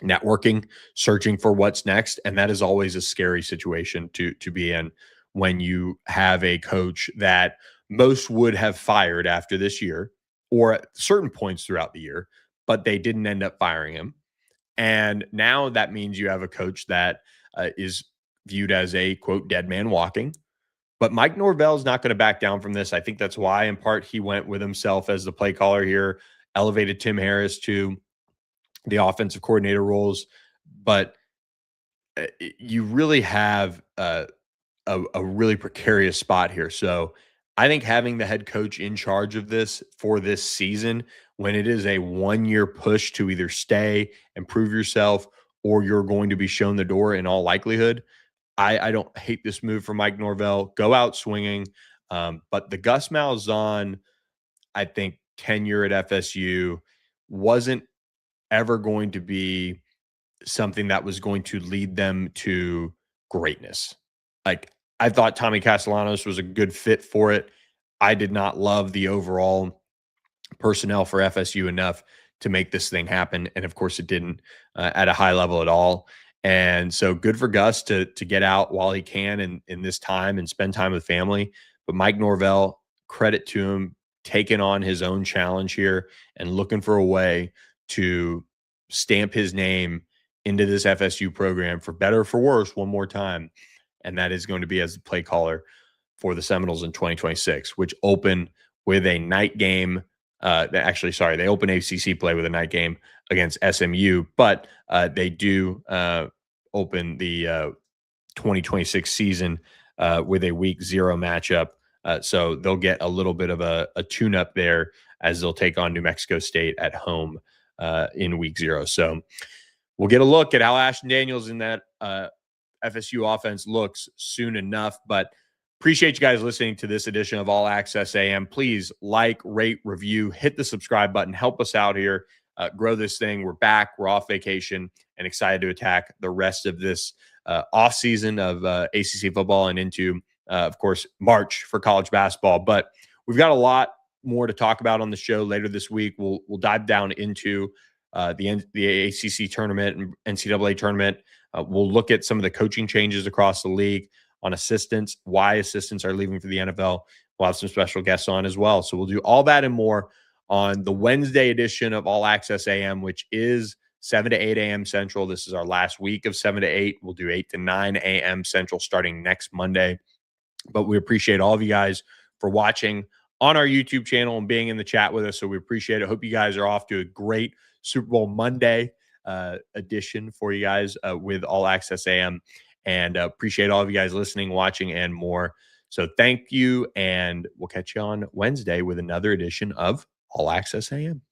networking, searching for what's next. And that is always a scary situation to be in when you have a coach that most would have fired after this year or at certain points throughout the year, but they didn't end up firing him. And now that means you have a coach that is viewed as a quote dead man walking. But Mike Norvell is not going to back down from this. I think that's why, in part, he went with himself as the play caller here, elevated Tim Harris to the offensive coordinator roles. But you really have a really precarious spot here. So I think having the head coach in charge of this for this season, when it is a 1-year push to either stay and prove yourself, or you're going to be shown the door in all likelihood, I don't hate this move for Mike Norvell. Go out swinging. But the Gus Malzahn, I think, tenure at FSU wasn't ever going to be something that was going to lead them to greatness. Like, I thought Tommy Castellanos was a good fit for it. I did not love the overall personnel for FSU enough to make this thing happen. And of course it didn't at a high level at all. And so good for Gus to get out while he can in this time and spend time with family. But Mike Norvell, credit to him, taking on his own challenge here and looking for a way to stamp his name into this FSU program for better or for worse one more time. And that is going to be as the play caller for the Seminoles in 2026, which open with a night game. They open ACC play with a night game against SMU, but they do open the 2026 season with a week 0 matchup. So they'll get a little bit of a tune-up there as they'll take on New Mexico State at home in week 0. So we'll get a look at how Ashton Daniels in that FSU offense looks soon enough. But appreciate you guys listening to this edition of All Access AM. Please like, rate, review, hit the subscribe button. Help us out here. Grow this thing. We're back. We're off vacation and excited to attack the rest of this off season of ACC football and into, of course, March for college basketball. But we've got a lot more to talk about on the show later this week. We'll dive down into the ACC tournament and NCAA tournament. We'll look at some of the coaching changes across the league on assistants, why assistants are leaving for the NFL. We'll have some special guests on as well. So we'll do all that and more on the Wednesday edition of All Access AM, which is 7 to 8 a.m. Central. This is our last week of 7 to 8. We'll do 8 to 9 a.m. Central starting next Monday. But we appreciate all of you guys for watching on our YouTube channel and being in the chat with us. So we appreciate it. Hope you guys are off to a great Super Bowl Monday edition for you guys with All Access AM. And appreciate all of you guys listening, watching, and more. So thank you, and we'll catch you on Wednesday with another edition of All Access AM.